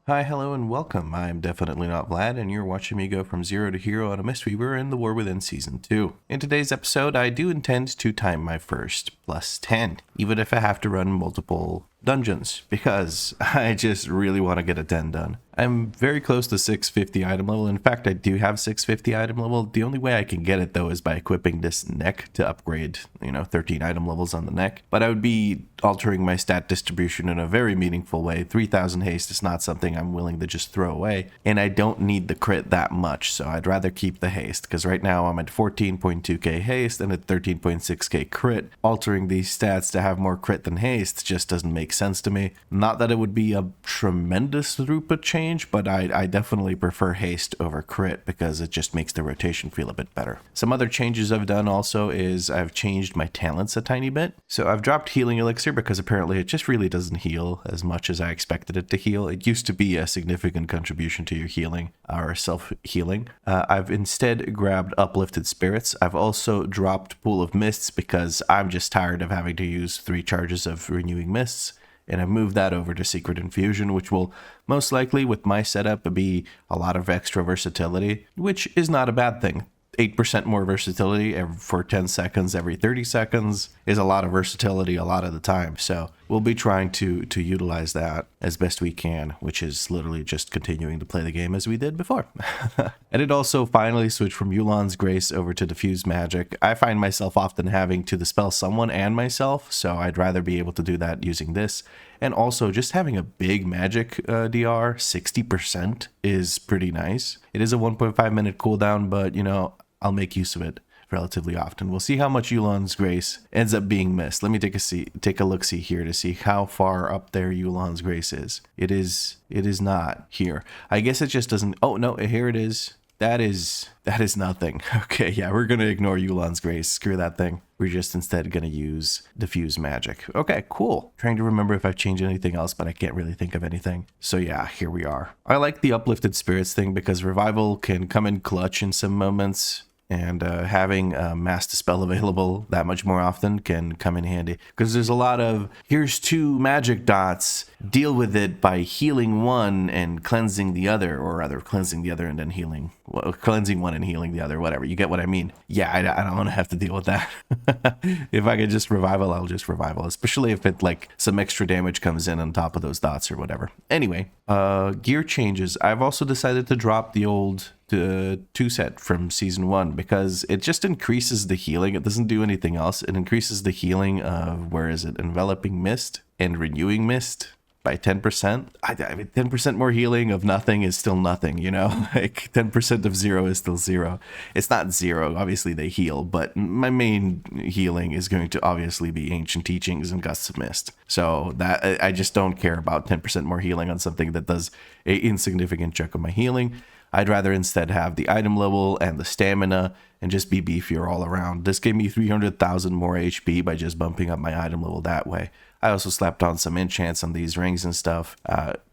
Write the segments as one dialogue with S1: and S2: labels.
S1: Hi, hello, and welcome. I'm definitely not Vlad, and you're watching me go from zero to hero on a Mistweaver in the War Within Season 2. In today's episode, I do intend to time my first plus 10, even if I have to run multiple dungeons, because I just really want to get a 10 done. I'm very close to 650 item level. In fact, I do have 650 item level. The only way I can get it, though, is by equipping this neck to upgrade, 13 item levels on the neck. But I would be altering my stat distribution in a very meaningful way. 3000 haste is not something I'm willing to just throw away, and I don't need the crit that much, so I'd rather keep the haste, because right now I'm at 14.2k haste and at 13.6k crit. Altering these stats to have more crit than haste just doesn't make sense to me. Not that it would be a tremendous throughput change, but I definitely prefer haste over crit because it just makes the rotation feel a bit better. Some other changes I've done also is I've changed my talents a tiny bit. So I've dropped healing elixir because apparently it just really doesn't heal as much as I expected it to heal. It used to be a significant contribution to your healing or self-healing. I've instead grabbed uplifted spirits. I've also dropped pool of mists because I'm just tired of having to use 3 charges of renewing mists. And I've moved that over to Secret Infusion, which will most likely, with my setup, be a lot of extra versatility, which is not a bad thing. 8% more versatility for 10 seconds every 30 seconds is a lot of versatility a lot of the time. So we'll be trying to utilize that as best we can, which is literally just continuing to play the game as we did before. I did also finally switch from Yu'lon's Grace over to Diffuse Magic. I find myself often having to dispel someone and myself, so I'd rather be able to do that using this. And also just having a big magic DR, 60% is pretty nice. It is a 1.5 minute cooldown, but I'll make use of it relatively often. We'll see how much Yu'lon's Grace ends up being missed. Let me take a look-see here to see how far up there Yu'lon's Grace is. It is not here. I guess it just doesn't. Oh no, here it is. That is nothing. Okay, yeah, we're gonna ignore Yu'lon's Grace. Screw that thing. We're just instead gonna use Diffuse Magic. Okay, cool. Trying to remember if I've changed anything else, but I can't really think of anything. So yeah, here we are. I like the uplifted spirits thing because revival can come in clutch in some moments. And having Mass Dispel available that much more often can come in handy. Because there's a lot of, here's 2 magic dots, deal with it by healing one and cleansing the other, or rather cleansing the other and then healing. Well, cleansing one and healing the other, whatever. You get what I mean? Yeah, I don't want to have to deal with that. If I could just revival, I'll just revival. Especially if it some extra damage comes in on top of those dots or whatever. Anyway, gear changes. I've also decided to drop the old 2 set from season 1 because it just increases the healing. It doesn't do anything else. It increases the healing of, enveloping mist and renewing mist by 10%. I mean, 10% more healing of nothing is still nothing, like 10% of 0 is still 0. It's not 0, obviously they heal, but my main healing is going to obviously be Ancient Teachings and Gusts of Mist. So that I just don't care about 10% more healing on something that does an insignificant chunk of my healing. I'd rather instead have the item level and the stamina and just be beefier all around. This gave me 300,000 more HP by just bumping up my item level that way. I also slapped on some enchants on these rings and stuff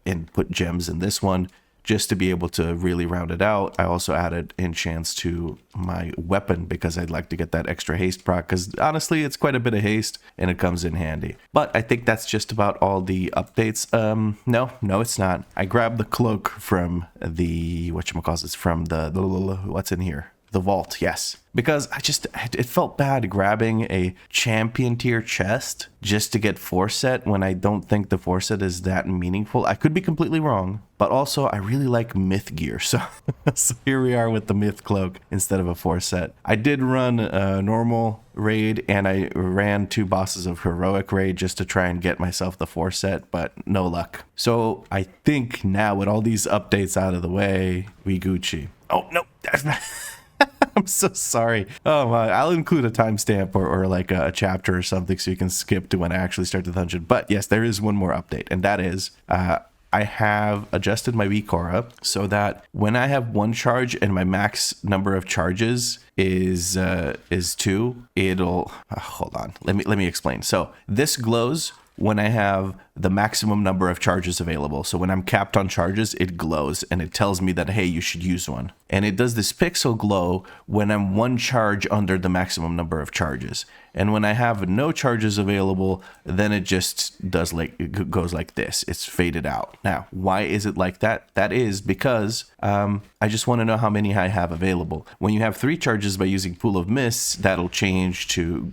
S1: and put gems in this one just to be able to really round it out. I also added enchants to my weapon because I'd like to get that extra haste proc because honestly it's quite a bit of haste and it comes in handy. But I think that's just about all the updates. No it's not. I grabbed the cloak from the from the what's in here, the vault, yes, because it felt bad grabbing a champion tier chest just to get 4 set when I don't think the 4 set is that meaningful. I could be completely wrong, but also I really like myth gear, so here we are with the myth cloak instead of a 4 set. I did run a normal raid and I ran 2 bosses of heroic raid just to try and get myself the 4 set, but no luck. So I think now with all these updates out of the way, we Gucci. Oh no, that's not I'm so sorry. Oh my, I'll include a timestamp or like a chapter or something so you can skip to when I actually start the dungeon. But yes, there is one more update, and that is I have adjusted my WeakAuras so that when I have 1 charge and my max number of charges is 2, it'll hold on. Let me explain. So this glows when I have the maximum number of charges available. So when I'm capped on charges, it glows and it tells me that, hey, you should use one. And it does this pixel glow when I'm one charge under the maximum number of charges. And when I have no charges available, then it just does like, it goes like this. It's faded out. Now, why is it like that? That is because I just want to know how many I have available. When you have 3 charges by using Pool of Mists, that'll change to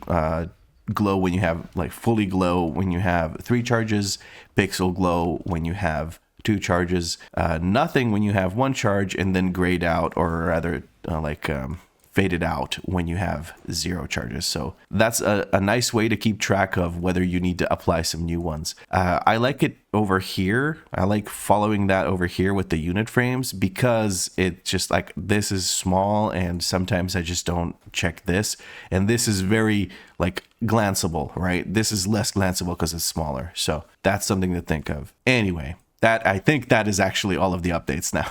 S1: glow when you have like fully glow when you have 3 charges, pixel glow when you have 2 charges, nothing when you have 1 charge, and then grayed out, or rather faded out when you have 0 charges. So that's a nice way to keep track of whether you need to apply some new ones. I like it over here. I like following that over here with the unit frames, because it just like, this is small and sometimes I just don't check this. And this is very like glanceable, right? This is less glanceable because it's smaller. So that's something to think of. Anyway, I think that is actually all of the updates now.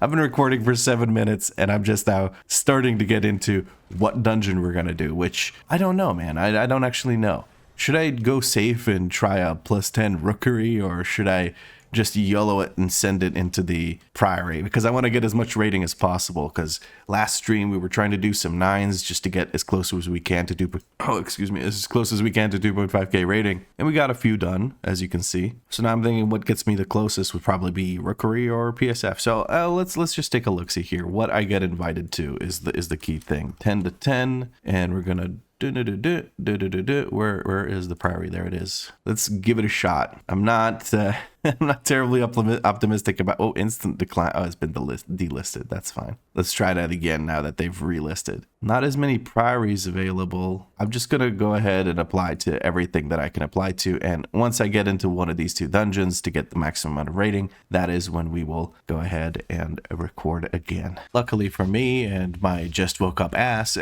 S1: I've been recording for 7 minutes and I'm just now starting to get into what dungeon we're going to do, which I don't know, man. I don't actually know. Should I go safe and try a +10 Rookery, or should I just YOLO it and send it into the Priory? Because I want to get as much rating as possible, because last stream we were trying to do some 9s just to get as close as we can to as close as we can to 2.5k rating, and we got a few done, as you can see. So now I'm thinking what gets me the closest would probably be Rookery or PSF. So let's just take a look see here. What I get invited to is the key thing. 10 to 10, and we're gonna where is the Priory? There it is. Let's give it a shot. I'm not I'm not terribly optimistic about instant decline. Oh, it's been delisted. That's fine. Let's try that again now that they've relisted. Not as many Priories available. I'm just gonna go ahead and apply to everything that I can apply to, and once I get into one of these 2 dungeons to get the maximum amount of rating, that is when we will go ahead and record again. Luckily for me and my just woke up ass,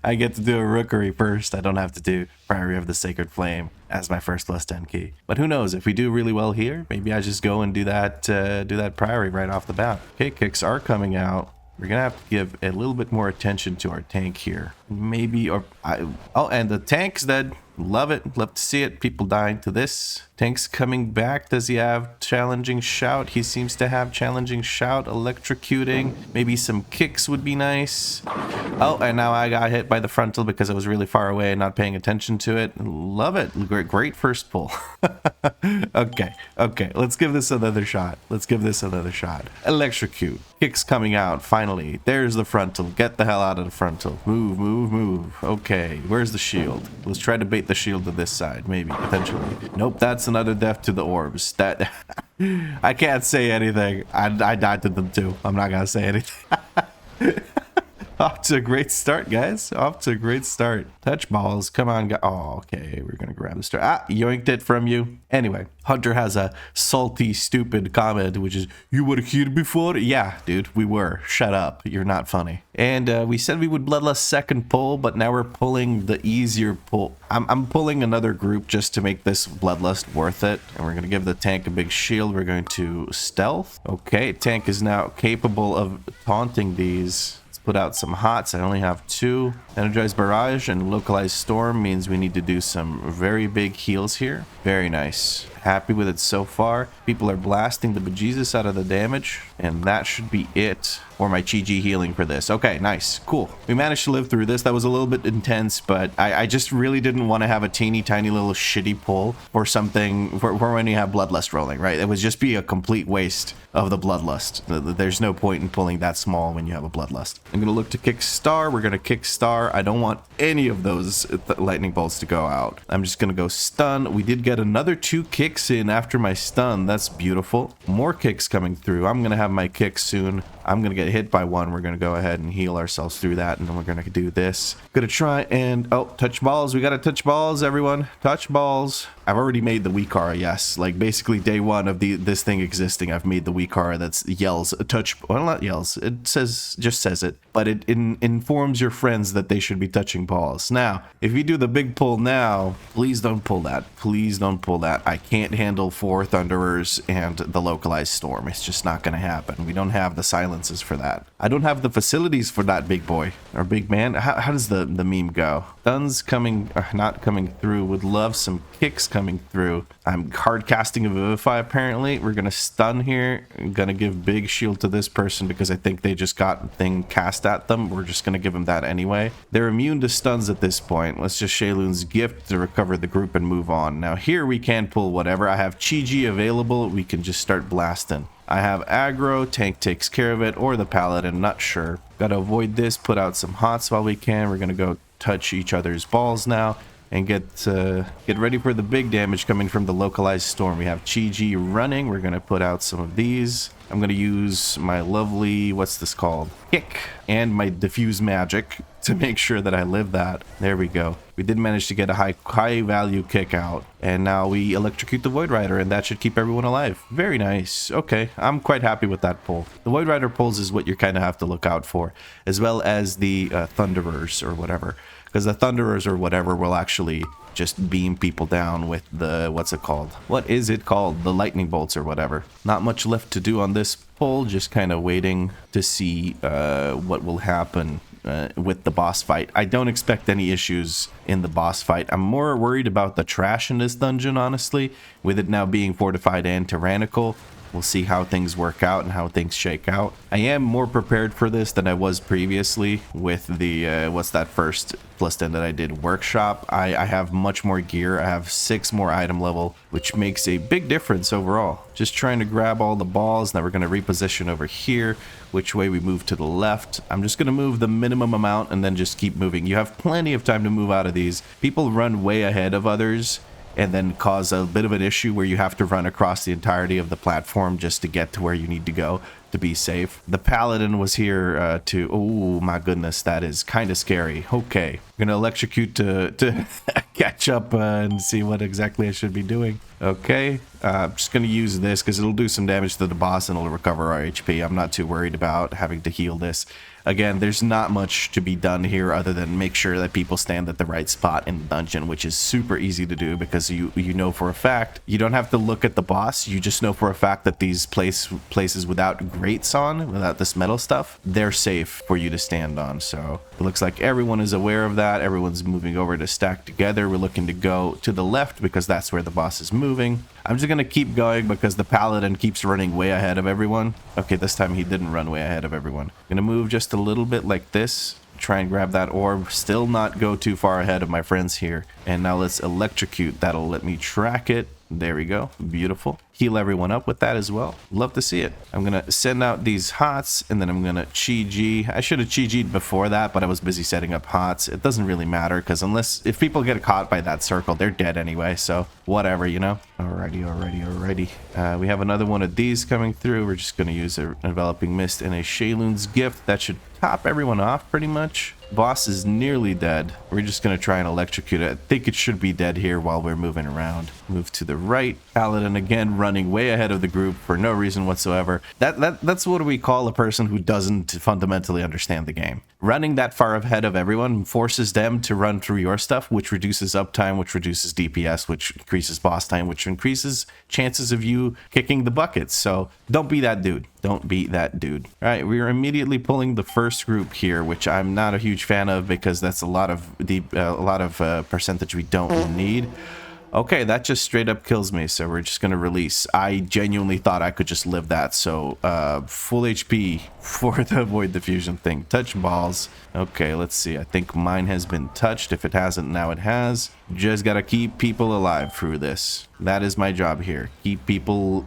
S1: I get to do a Rookery first. I don't have to do Priory of the Sacred Flame as my first +10 key. But who knows, if we do really well here, maybe I just go and do that Priory right off the bat. Okay, kicks are coming out. We're gonna have to give a little bit more attention to our tank here. Maybe, and the tank's dead. Love it. Love to see it. People dying to this. Tank's coming back. Does he have challenging shout? He seems to have challenging shout. Electrocuting. Maybe some kicks would be nice. Oh, and now I got hit by the frontal because I was really far away and not paying attention to it. Love it. Great first pull. Okay. Let's give this another shot. Electrocute. Kicks coming out. Finally. There's the frontal. Get the hell out of the frontal. Move. Okay. Where's the shield? Let's try to bait the shield to this side. Maybe. Potentially. Nope. That's another death to the orbs. That I can't say anything. I died to them too. I'm not gonna say anything. Off to a great start, guys. Off to a great start. Touch balls. Come on, oh, okay. We're gonna grab the star. Yoinked it from you. Anyway, Hunter has a salty, stupid comment, which is, "You were here before?" Yeah, dude, we were. Shut up. You're not funny. And we said we would bloodlust second pull, but now we're pulling the easier pull. I'm pulling another group just to make this bloodlust worth it. And we're gonna give the tank a big shield. We're going to stealth. Okay, tank is now capable of taunting these. Put out some hots. I only have 2. Energized barrage and localized storm means we need to do some very big heals here. Very nice. Happy with it so far. People are blasting the bejesus out of the damage, and that should be it for my GG healing for this. Okay, nice. Cool. We managed to live through this. That was a little bit intense, but I just really didn't want to have a teeny tiny little shitty pull or something for when you have bloodlust rolling, right? It would just be a complete waste of the bloodlust. There's no point in pulling that small when you have a bloodlust. I'm going to look to kick star. We're going to kick star. I don't want any of those lightning bolts to go out. I'm just going to go stun. We did get another 2 kicks in after my stun. That's beautiful. More kicks coming through. I'm going to have my kick soon. I'm going to get hit by one. We're going to go ahead and heal ourselves through that, and then we're going to do this. Going to try and... Oh, touch balls. We got to touch balls, everyone. Touch balls. I've already made the WeakAuras, yes. Like, basically day one of this thing existing, I've made the WeakAuras that yells, touch, well, not yells, it just says it, but it informs your friends that they should be touching balls. Now, if you do the big pull now, please don't pull that. Please don't pull that. I can't handle 4 Thunderers and the localized storm. It's just not going to happen. We don't have the silences for that. I don't have the facilities for that, big boy, or big man. How does the meme go? Stuns coming, not coming through. Would love some kicks coming through. I'm hard casting a Vivify apparently. We're gonna stun here. I'm gonna give big shield to this person because I think they just got thing cast at them. We're just gonna give them that anyway. They're immune to stuns at this point. Let's just Shaylun's gift to recover the group and move on. Now here we can pull whatever. I have Chi-Ji available. We can just start blasting. I have aggro, tank takes care of it, or the paladin, not sure. Gotta avoid this, put out some hots while we can. We're gonna go touch each other's balls now and get ready for the big damage coming from the localized storm. We have Chi-Ji running. We're gonna put out some of these. I'm gonna use my lovely, what's this called? Kick, and my diffuse magic to make sure that I live that. There we go. We did manage to get a high value kick out, and now we electrocute the Void Rider, and that should keep everyone alive. Very nice. Okay, I'm quite happy with that pull. The Void Rider pulls is what you kind of have to look out for, as well as the Thunderers or whatever, because the Thunderers or whatever will actually just beam people down with the, what's it called? What is it called? The lightning bolts or whatever. Not much left to do on this pull, just kind of waiting to see what will happen with the boss fight. I don't expect any issues in the boss fight. I'm more worried about the trash in this dungeon, honestly, with it now being fortified and tyrannical. We'll see how things work out and how things shake out. I am more prepared for this than I was previously with the, what's that first +10 that I did, workshop. I have much more gear. I have 6 more item level, which makes a big difference overall. Just trying to grab all the balls. Now we're going to reposition over here. Which way we move to the left. I'm just going to move the minimum amount and then just keep moving. You have plenty of time to move out of these. People run way ahead of others and then cause a bit of an issue where you have to run across the entirety of the platform just to get to where you need to go to be safe. The paladin was here to, oh my goodness, that is kind of scary. Okay, I'm gonna electrocute to catch up and see what exactly I should be doing. Okay, I'm just gonna use this because it'll do some damage to the boss and it'll recover our HP. I'm not too worried about having to heal this. Again, there's not much to be done here other than make sure that people stand at the right spot in the dungeon, which is super easy to do because you know for a fact, you don't have to look at the boss, you just know for a fact that these places without grates on, without this metal stuff, they're safe for you to stand on. So it looks like everyone is aware of that. Everyone's moving over to stack together. We're looking to go to the left because that's where the boss is moving. I'm just gonna keep going because the paladin keeps running way ahead of everyone. Okay, this time he didn't run way ahead of everyone. I'm gonna move just a little bit like this, try and grab that orb, still not go too far ahead of my friends here. And now let's electrocute. That'll let me track it. There we go. Beautiful. Heal everyone up with that as well. Love to see it. I'm gonna send out these hots and then I'm gonna Chi-Ji. I should have Chi-Ji'd before that, but I was busy setting up hots. It doesn't really matter because if people get caught by that circle, they're dead anyway. So whatever, you know. Alrighty. We have another one of these coming through. We're just gonna use an enveloping mist and a Shaylun's gift. That should top everyone off pretty much. Boss is nearly dead. We're just gonna try and electrocute it. I think it should be dead here while we're moving around. Move to the right. Paladin again running way ahead of the group for no reason whatsoever. That's what we call a person who doesn't fundamentally understand the game. Running that far ahead of everyone forces them to run through your stuff, which reduces uptime, which reduces DPS, which increases boss time, which increases chances of you kicking the buckets. So don't be that dude. Don't be that dude. All right, we are immediately pulling the first group here, which I'm not a huge fan of because that's a lot of percentage we don't need. Okay, that just straight up kills me, so we're just gonna release. I genuinely thought I could just live that, so full HP for the Void Diffusion thing. Touch balls. Okay, let's see. I think mine has been touched. If it hasn't, now it has. Just gotta keep people alive through this. That is my job here. Keep people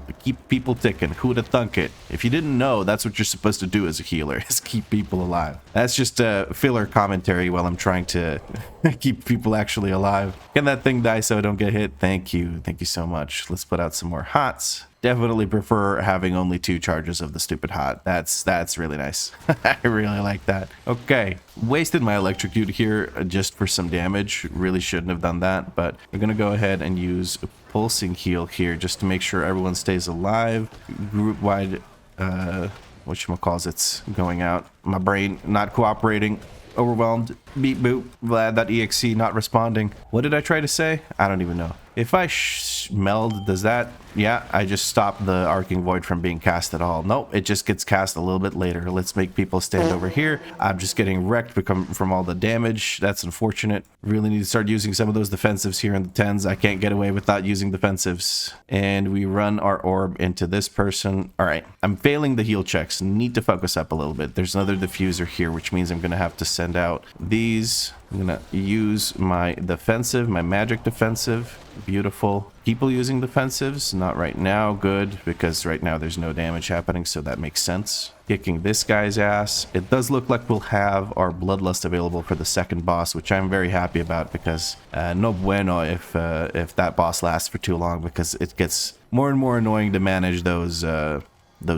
S1: ticking. Who'da thunk it? If you didn't know, that's what you're supposed to do as a healer, is keep people alive. That's just a filler commentary while I'm trying to keep people actually alive. Can that thing die so I don't get hit? Thank you. Thank you so much. Let's put out some more hots. definitely prefer having only 2 charges of the stupid hot. That's really nice. I really like that. Okay, wasted my electrocute here just for some damage. Really shouldn't have done that, but we're gonna go ahead and use a pulsing heal here just to make sure everyone stays alive. Group wide whatchamacallit's going out. My brain not cooperating. Overwhelmed. Beep boop. Vlad.exe not responding. What did I try to say? I don't even know. If I meld, does that... Yeah, I just stopped the Arcing Void from being cast at all. Nope, it just gets cast a little bit later. Let's make people stand over here. I'm just getting wrecked from all the damage. That's unfortunate. Really need to start using some of those defensives here in the 10s. I can't get away without using defensives. And we run our orb into this person. All right, I'm failing the heal checks. Need to focus up a little bit. There's another diffuser here, which means I'm going to have to send out these. I'm going to use my defensive, my magic defensive. Beautiful. People using defensives, not right now. Good, because right now there's no damage happening, so that makes sense. Kicking this guy's ass. It does look like we'll have our Bloodlust available for the second boss, which I'm very happy about, because no bueno if that boss lasts for too long, because it gets more and more annoying to manage those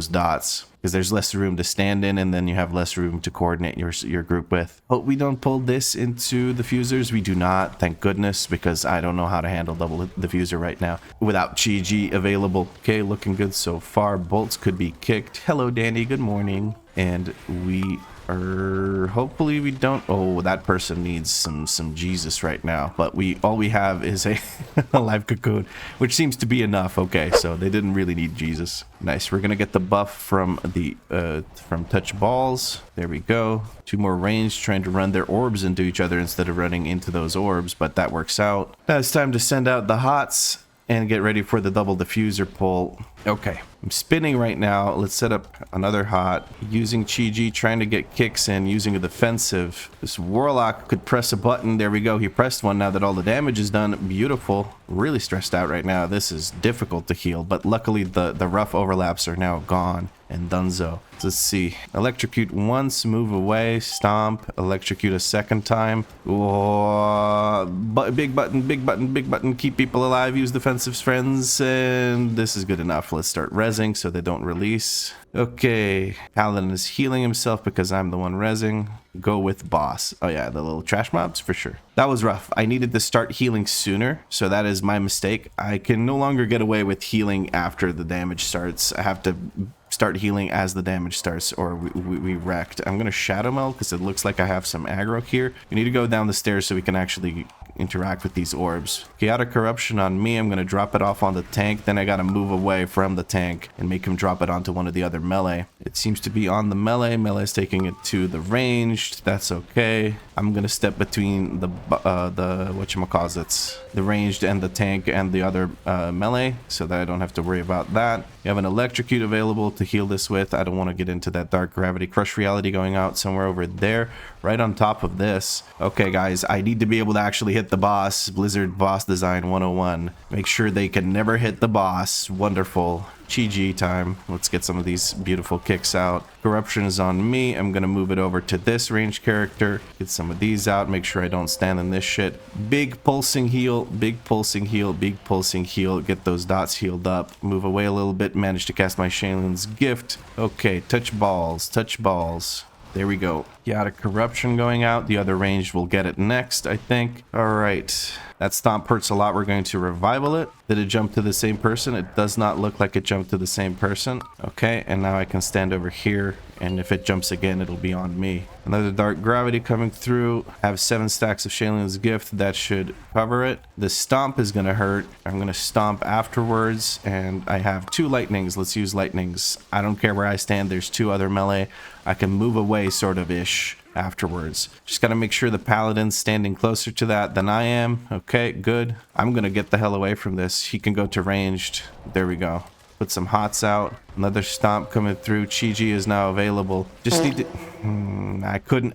S1: dots, because there's less room to stand in, and then you have less room to coordinate your group with. Hope we don't pull this into the fusers. We do not, thank goodness, because I don't know how to handle double diffuser right now without Chi-Ji available. Okay, looking good so far. Bolts could be kicked. Hello, Danny. Good morning. And we are... hopefully we don't... Oh, that person needs some Jesus right now. But all we have is a live cocoon, which seems to be enough. Okay, so they didn't really need Jesus. Nice. We're gonna get the buff from the from touch balls. There we go. 2 more range, trying to run their orbs into each other instead of running into those orbs, but that works out. Now it's time to send out the hots and get ready for the double diffuser pull. Okay, I'm spinning right now. Let's set up another hot. Using Chi-Ji, trying to get kicks in, using a defensive. This Warlock could press a button. There we go. He pressed one now that all the damage is done. Beautiful. Really stressed out right now. This is difficult to heal, but luckily the rough overlaps are now gone and donezo. Let's see. Electrocute once, move away, stomp, electrocute a second time. Whoa, big button, big button, big button. Keep people alive, use defensives, friends, and this is good enough. Let's start rezzing so they don't release. Okay, Paladin is healing himself because I'm the one rezzing. Go with boss. Oh yeah, the little trash mobs for sure. That was rough. I needed to start healing sooner, so that is my mistake. I can no longer get away with healing after the damage starts. I have to start healing as the damage starts, or we wrecked. I'm gonna shadow meld because it looks like I have some aggro here. We need to go down the stairs so we can actually interact with these orbs. Chaotic Corruption on me. I'm gonna drop it off on the tank, then I gotta move away from the tank and make him drop it onto one of the other melee. It seems to be on the melee. Melee's taking it to the ranged. That's okay. I'm gonna step between the whatchamacallits, the ranged and the tank and the other melee, so that I don't have to worry about that. You have an electrocute available to heal this with. I don't want to get into that dark gravity. Crush reality going out somewhere over there, right on top of this. Okay, guys, I need to be able to actually hit the boss. Blizzard boss design 101. Make sure they can never hit the boss. Wonderful. Chi-Ji time. Let's get some of these beautiful kicks out. Corruption is on me. I'm gonna move it over to this ranged character. Get some of these out. Make sure I don't stand in this shit. Big pulsing heal. Big pulsing heal. Big pulsing heal. Get those dots healed up. Move away a little bit. Manage to cast my Shaylin's gift. Okay, touch balls. Touch balls. There we go. Chaotic Corruption going out. The other ranged will get it next, I think. All right. That stomp hurts a lot. We're going to revival it. Did it jump to the same person? It does not look like it jumped to the same person. Okay, and now I can stand over here, and if it jumps again, it'll be on me. Another dark gravity coming through. I have 7 stacks of Shaylin's gift. That should cover it. The stomp is going to hurt. I'm going to stomp afterwards, and I have 2 lightnings. Let's use lightnings. I don't care where I stand. There's 2 other melee. I can move away sort of ish afterwards. Just got to make sure the paladin's standing closer to that than I am. Okay, good. I'm going to get the hell away from this. He can go to ranged. There we go. Put some hots out. Another stomp coming through. Chi-Ji is now available. Just need to...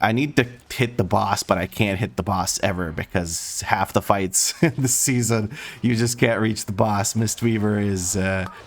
S1: I need to hit the boss, but I can't hit the boss ever because half the fights in this season, you just can't reach the boss. Mistweaver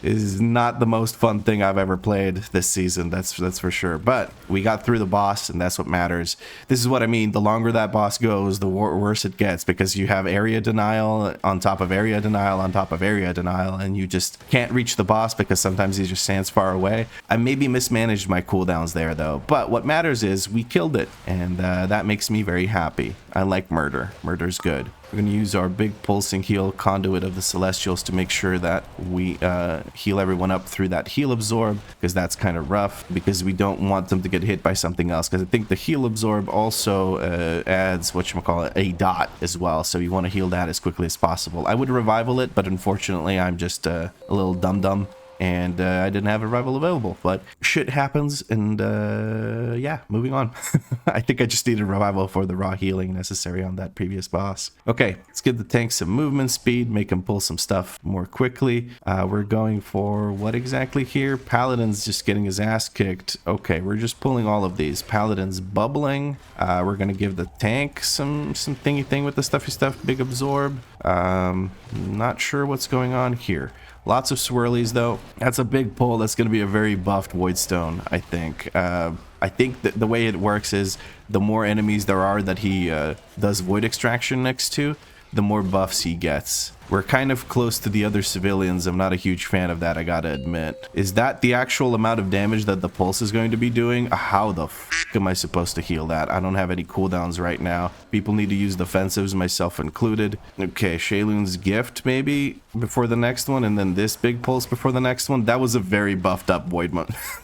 S1: is not the most fun thing I've ever played this season. That's for sure. But we got through the boss, and that's what matters. This is what I mean. The longer that boss goes, the worse it gets, because you have area denial on top of area denial on top of area denial, and you just can't reach the boss boss because sometimes he just stands far away. I maybe mismanaged my cooldowns there though, but what matters is we killed it, and that makes me very happy. I like murder. Murder's good. We're going to use our big pulsing heal conduit of the Celestials to make sure that we heal everyone up through that heal absorb, because that's kind of rough, because we don't want them to get hit by something else, because I think the heal absorb also adds whatchamacallit, a dot as well, so you want to heal that as quickly as possible. I would revival it, but unfortunately I'm just a little dum-dum, and I didn't have a revival available, but shit happens, and yeah, moving on. I think I just needed a revival for the raw healing necessary on that previous boss. Okay, let's give the tank some movement speed, make him pull some stuff more quickly. We're going for what exactly here? Paladin's just getting his ass kicked. Okay, we're just pulling all of these. Paladin's bubbling. We're gonna give the tank some thingy thing with the stuffy stuff, big absorb. Not sure what's going on here. Lots of swirlies though. That's a big pull. That's going to be a very buffed Voidstone, I think. I think that the way it works is the more enemies there are that he does Void Extraction next to, the more buffs he gets. We're kind of close to the other civilians. I'm not a huge fan of that, I gotta admit. Is that the actual amount of damage that the pulse is going to be doing? How the f am I supposed to heal that? I don't have any cooldowns right now. People need to use defensives, myself included. Okay, Shaylun's gift maybe before the next one, and then this big pulse before the next one. That was a very buffed up void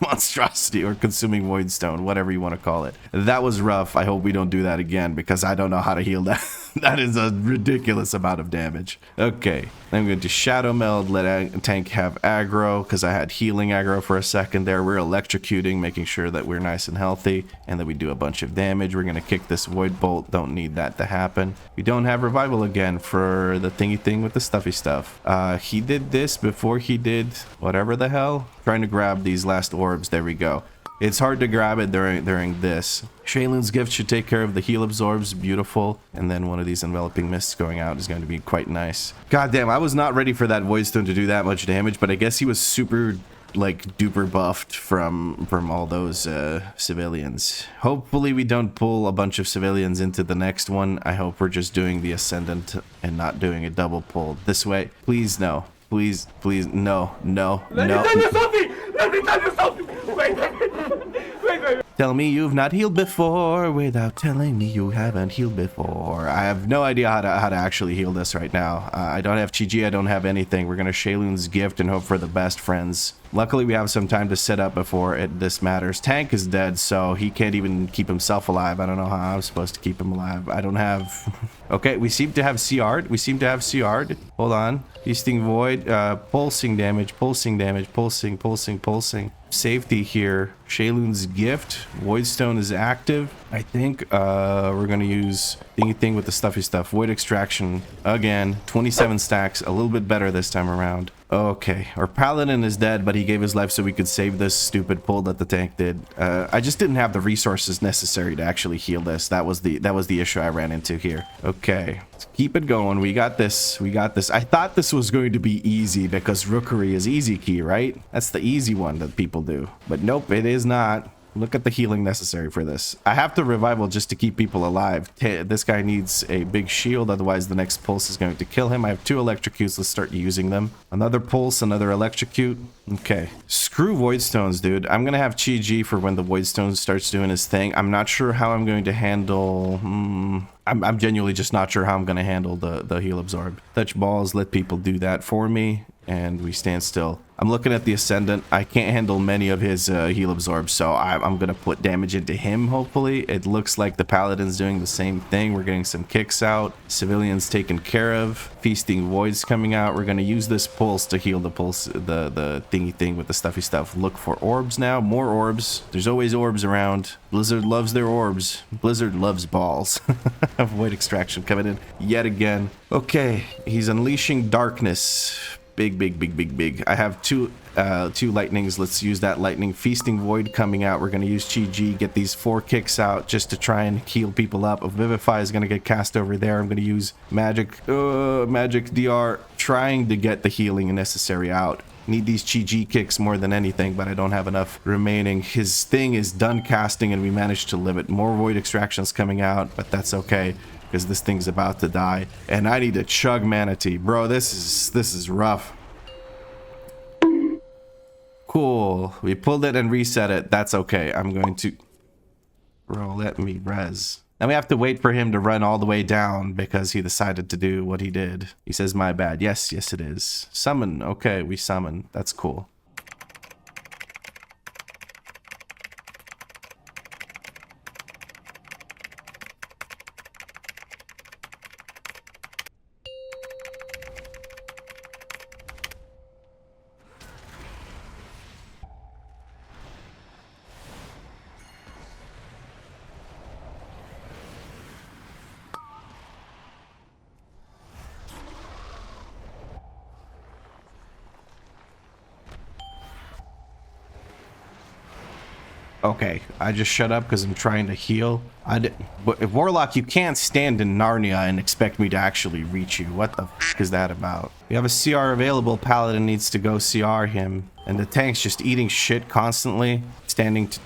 S1: monstrosity, or consuming void stone, whatever you want to call it. That was rough. I hope we don't do that again, because I don't know how to heal that. That is a ridiculous amount of damage. Okay, I'm going to shadow meld, let tank have aggro, because I had healing aggro for a second there. We're electrocuting, making sure that we're nice and healthy, and that we do a bunch of damage. We're going to kick this void bolt. Don't need that to happen. We don't have revival again for the thingy thing with the stuffy stuff. He did this before he did whatever the hell. Trying to grab these last orbs. There we go. It's hard to grab it during this. Shaylun's gift should take care of the heal absorbs. Beautiful. And then one of these enveloping mists going out is going to be quite nice. God damn, I was not ready for that Voidstone to do that much damage, but I guess he was super like duper buffed from all those civilians. Hopefully we don't pull a bunch of civilians into the next one. I hope we're just doing the Ascendant and not doing a double pull this way. Please no. Please, please, no, no, no.
S2: Let me tell you something! Let me tell you something! Wait.
S1: Tell me you've not healed before without telling me you haven't healed before. I have no idea how to actually heal this right now. I don't have GG, I don't have anything. We're gonna Shaylun's gift and hope for the best, friends. Luckily we have some time to set up before this matters. Tank is dead, so he can't even keep himself alive. I don't know how I'm supposed to keep him alive. I don't have... Okay, we seem to have CR'd. We seem to have CR'd. Hold on. Feasting Void, pulsing damage, pulsing damage, pulsing. Safety here. Shaylun's gift. Voidstone is active. I think we're gonna use thingy thing with the stuffy stuff. Void extraction again. 27 stacks. A little bit better this time around. Okay, our paladin is dead, but he gave his life so we could save this stupid pull that the tank did. I just didn't have the resources necessary to actually heal this. That was the issue I ran into here. Okay, let's keep it going. We got this. We got this. I thought this was going to be easy because Rookery is easy key, right? That's the easy one that people do. But nope, it is not. Look at the healing necessary for this. I have to revival just to keep people alive. This guy needs a big shield, otherwise the next pulse is going to kill him. I have 2 electrocutes. Let's start using them. Another pulse, another electrocute. Okay. Screw Voidstones, dude. I'm going to have Chi-G for when the Voidstone starts doing his thing. I'm not sure how I'm going to handle... I'm genuinely just not sure how I'm going to handle the heal absorb. Touch balls, let people do that for me, and we stand still. I'm looking at the Ascendant. I can't handle many of his heal absorbs, so I'm going to put damage into him, hopefully. It looks like the Paladin's doing the same thing. We're getting some kicks out. Civilians taken care of. Feasting Voids coming out. We're going to use this pulse to heal the pulse, the thingy thing with the stuffy stuff. Look for orbs now. More orbs. There's always orbs around. Blizzard loves their orbs. Blizzard loves balls. Void extraction coming in yet again. Okay, he's unleashing darkness. Big. I have two lightnings. Let's use that lightning. Feasting Void coming out. We're going to use Chi-G, get these 4 kicks out just to try and heal people up. Vivify is going to get cast over there. I'm going to use magic DR, trying to get the healing necessary out. Need these Chi-G kicks more than anything, but I don't have enough remaining. His thing is done casting and we managed to live it. More Void extractions coming out, but that's okay, because this thing's about to die. And I need to chug Manatee. Bro, this is rough. Cool. We pulled it and reset it. That's okay. I'm going to... Bro, let me res. Now we have to wait for him to run all the way down because he decided to do what he did. He says, my bad. Yes, yes it is. Summon. Okay, we summon. That's cool. Okay, I just shut up because I'm trying to heal. But if Warlock, you can't stand in Narnia and expect me to actually reach you. What the f is that about? We have a CR available. Paladin needs to go CR him. And the tank's just eating shit constantly. Standing to...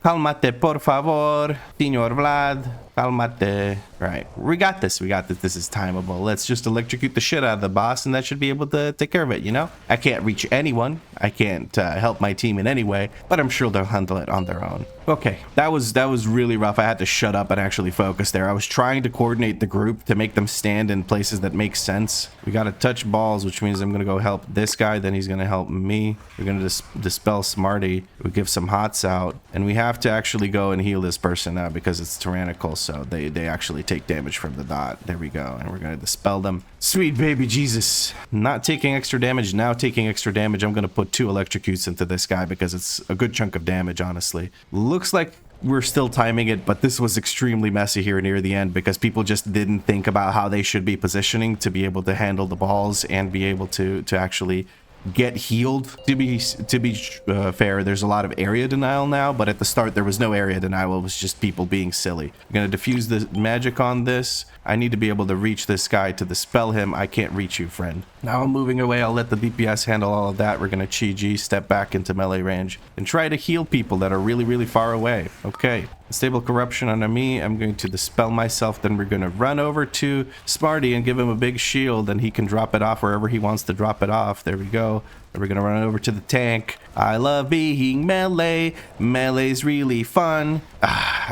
S1: Calmate, por favor. Señor Vlad. Calmate. Right. We got this. We got this. This is timeable. Let's just electrocute the shit out of the boss and that should be able to take care of it, you know? I can't reach anyone. I can't help my team in any way, but I'm sure they'll handle it on their own. Okay. That was really rough. I had to shut up and actually focus there. I was trying to coordinate the group to make them stand in places that make sense. We got to touch balls, which means I'm going to go help this guy. Then he's going to help me. We're going to dispel Smarty. We give some hots out. And we have to actually go and heal this person now because it's tyrannical. So they actually take damage from the dot. There we go. And we're going to dispel them. Sweet baby Jesus. Not taking extra damage. Now taking extra damage. I'm going to put 2 electrocutes into this guy because it's a good chunk of damage, honestly. Looks like we're still timing it, but this was extremely messy here near the end because people just didn't think about how they should be positioning to be able to handle the balls and be able to actually get healed. To be fair, there's a lot of area denial now, but at the start there was no area denial. It was just people being silly. I'm gonna diffuse the magic on this. I need to be able to reach this guy to dispel him. I can't reach you, friend. Now I'm moving away. I'll let the DPS handle all of that. We're gonna Chi-Ji, step back into melee range and try to heal people that are really far away. Okay. Stable corruption on me. I'm going to dispel myself. Then we're going to run over to Smarty and give him a big shield and he can drop it off wherever he wants to drop it off. There we go. Then we're going to run over to the tank. I love being melee. Melee's really fun.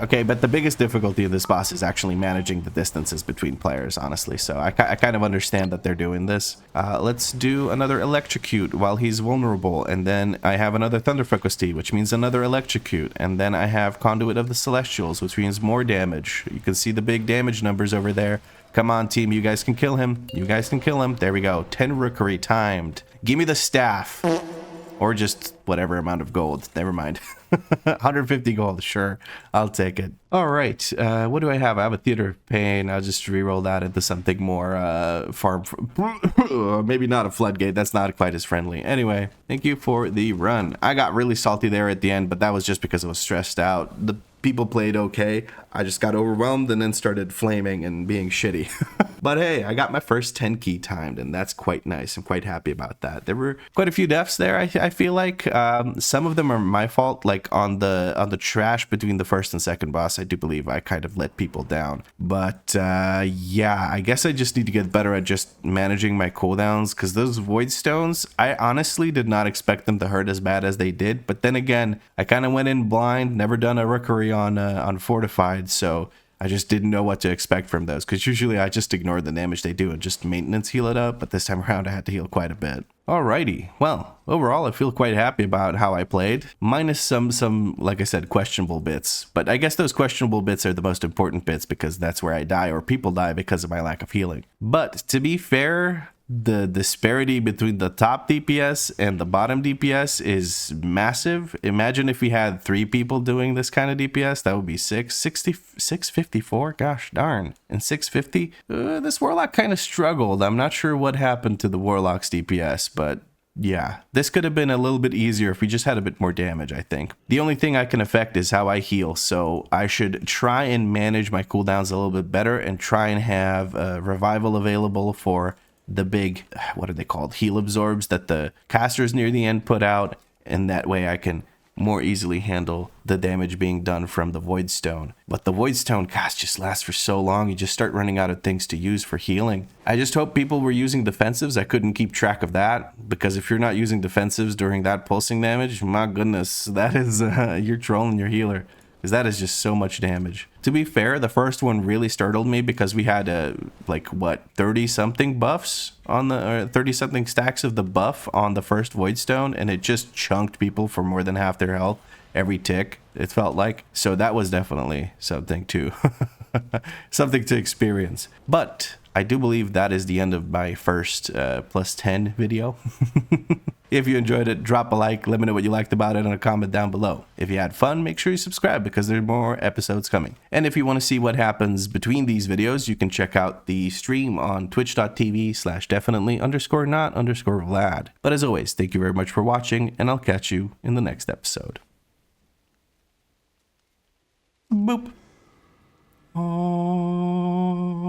S1: Okay, but the biggest difficulty of this boss is actually managing the distances between players, honestly. So I kind of understand that they're doing this. Let's do another electrocute while he's vulnerable. And then I have another Thunder Focus Tea, which means another electrocute. And then I have Conduit of the Celestials, which means more damage. You can see the big damage numbers over there. Come on, team. You guys can kill him. You guys can kill him. There we go. 10 Rookery timed. Give me the staff. Or just whatever amount of gold. Never mind. 150 gold. Sure. I'll take it. All right. What do I have? I have a Theater of Pain. I'll just reroll that into something more maybe not a Floodgate. That's not quite as friendly. Anyway, thank you for the run. I got really salty there at the end, but that was just because I was stressed out. The people played okay. I just got overwhelmed and then started flaming and being shitty. But hey, I got my first 10 key timed and that's quite nice. I'm quite happy about that. There were quite a few deaths there. I feel like some of them are my fault. Like on the trash between the first and second boss, I do believe I kind of let people down. But yeah, I guess I just need to get better at just managing my cooldowns because those void stones, I honestly did not expect them to hurt as bad as they did. But then again, I kind of went in blind, never done a Rookery on Fortified, so I just didn't know what to expect from those because usually I just ignore the damage they do and just maintenance heal it up, but this time around I had to heal quite a bit. Alrighty, well, overall I feel quite happy about how I played, minus some like I said, questionable bits, but I guess those questionable bits are the most important bits because that's where I die or people die because of my lack of healing. But to be fair, the disparity between the top DPS and the bottom DPS is massive. Imagine if we had 3 people doing this kind of DPS, that would be 654, gosh darn. And 650, this Warlock kind of struggled. I'm not sure what happened to the Warlock's DPS, but yeah, this could have been a little bit easier if we just had a bit more damage, I think. The only thing I can affect is how I heal, so I should try and manage my cooldowns a little bit better and try and have revival available for the big, what are they called, heal absorbs that the casters near the end put out, and that way I can more easily handle the damage being done from the Void Stone. But the Void Stone cast just lasts for so long, you just start running out of things to use for healing. I just hope people were using defensives. I couldn't keep track of that, because if you're not using defensives during that pulsing damage, my goodness, that is, you're trolling your healer. Because that is just so much damage. To be fair, the first one really startled me because we had like what, 30 something buffs on the 30 something stacks of the buff on the first Void Stone, and it just chunked people for more than half their health every tick, it felt like. So that was definitely something to something to experience. But I do believe that is the end of my first plus 10 video. If you enjoyed it, drop a like, let me know what you liked about it in a comment down below. If you had fun, make sure you subscribe because there's more episodes coming. And if you want to see what happens between these videos, you can check out the stream on twitch.tv/definitely_not_Vlad. But as always, thank you very much for watching, and I'll catch you in the next episode. Boop. Oh.